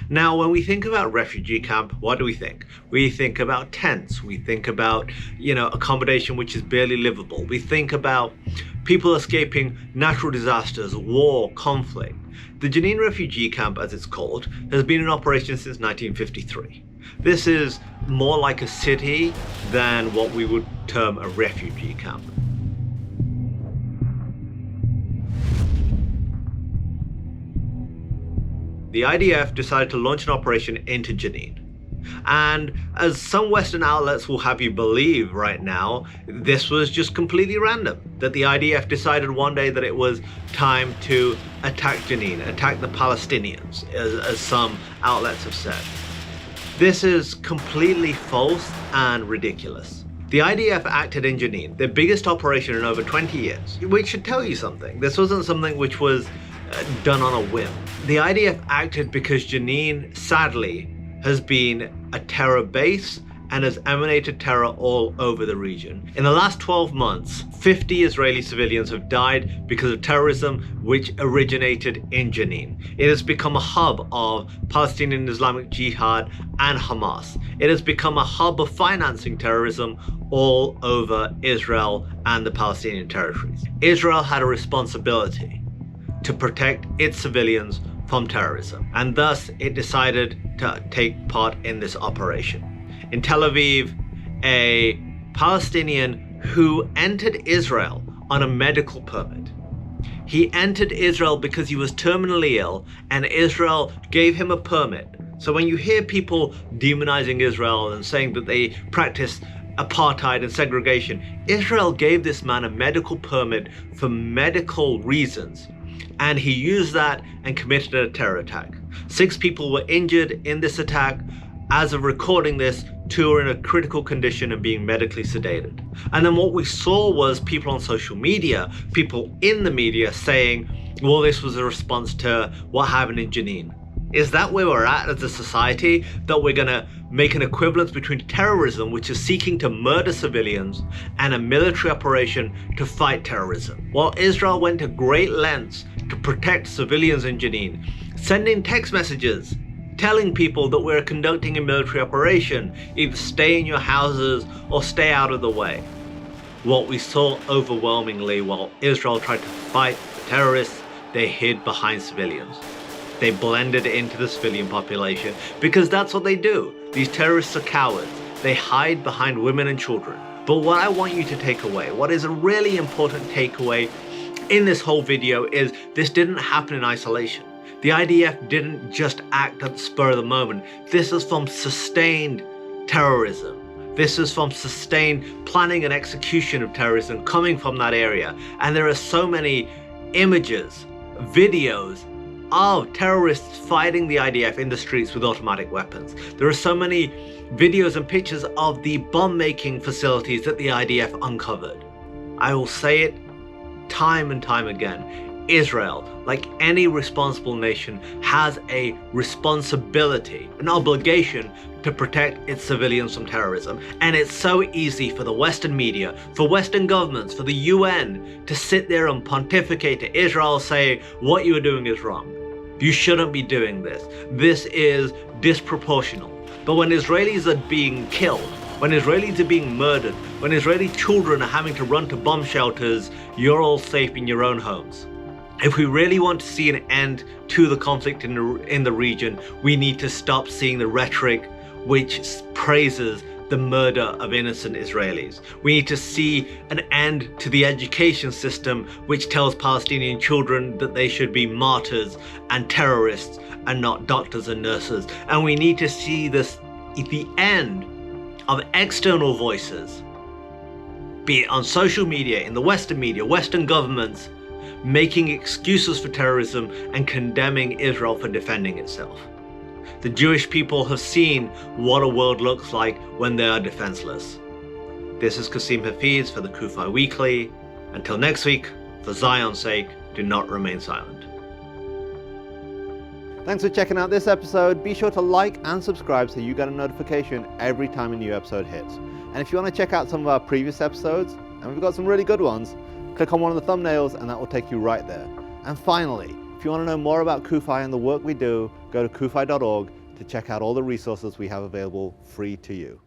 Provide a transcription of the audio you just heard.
Now, when we think about refugee camp, what do we think? We think about tents. We think about, accommodation which is barely livable. We think about people escaping natural disasters, war, conflict. The Jenin refugee camp, as it's called, has been in operation since 1953. This is more like a city than what we would term a refugee camp. The IDF decided to launch an operation into Jenin. And as some Western outlets will have you believe right now, this was just completely random. That the IDF decided one day that it was time to attack Jenin, attack the Palestinians, as some outlets have said. This is completely false and ridiculous. The IDF acted in Jenin, their biggest operation in over 20 years, which should tell you something. This wasn't something which was done on a whim. The IDF acted because Jenin, sadly, has been a terror base and has emanated terror all over the region. In the last 12 months, 50 Israeli civilians have died because of terrorism which originated in Jenin. It has become a hub of Palestinian Islamic Jihad and Hamas. It has become a hub of financing terrorism all over Israel and the Palestinian territories. Israel had a responsibility to protect its civilians from terrorism, and thus it decided to take part in this operation. In Tel Aviv, a Palestinian who entered Israel on a medical permit. He entered Israel because he was terminally ill, and Israel gave him a permit. So when you hear people demonizing Israel and saying that they practice apartheid and segregation, Israel gave this man a medical permit for medical reasons. And he used that and committed a terror attack. 6 people were injured in this attack. As of recording this, 2 are in a critical condition and being medically sedated. And then what we saw was people on social media, people in the media saying, well, this was a response to what happened in Jenin. Is that where we're at as a society? That we're gonna make an equivalence between terrorism, which is seeking to murder civilians, and a military operation to fight terrorism? While Israel went to great lengths to protect civilians in Jenin, sending text messages telling people that we're conducting a military operation, either stay in your houses or stay out of the way. What we saw overwhelmingly while Israel tried to fight the terrorists, they hid behind civilians. They blended into the civilian population because that's what they do. These terrorists are cowards. They hide behind women and children. But what I want you to take away, what is a really important takeaway in this whole video, is this didn't happen in isolation. The IDF didn't just act at the spur of the moment. This is from sustained terrorism. This is from sustained planning and execution of terrorism coming from that area. And there are so many images, videos of terrorists fighting the IDF in the streets with automatic weapons. There are so many videos and pictures of the bomb-making facilities that the IDF uncovered. I will say it time and time again. Israel, like any responsible nation, has a responsibility, an obligation to protect its civilians from terrorism. And it's so easy for the Western media, for Western governments, for the UN to sit there and pontificate to Israel, say, what you are doing is wrong. You shouldn't be doing this. This is disproportional. But when Israelis are being killed, when Israelis are being murdered, when Israeli children are having to run to bomb shelters, you're all safe in your own homes. If we really want to see an end to the conflict in the region, we need to stop seeing the rhetoric which praises the murder of innocent Israelis. We need to see an end to the education system which tells Palestinian children that they should be martyrs and terrorists and not doctors and nurses. And we need to see the end of external voices, be it on social media, in the Western media, Western governments, making excuses for terrorism and condemning Israel for defending itself. The Jewish people have seen what a world looks like when they are defenseless. This is Kasim Hafeez for the CUFI Weekly. Until next week, for Zion's sake, do not remain silent. Thanks for checking out this episode. Be sure to like and subscribe so you get a notification every time a new episode hits. And if you want to check out some of our previous episodes, and we've got some really good ones, click on one of the thumbnails and that will take you right there. And finally, If you want to know more about CUFI and the work we do, go to cufi.org to check out all the resources we have available free to you.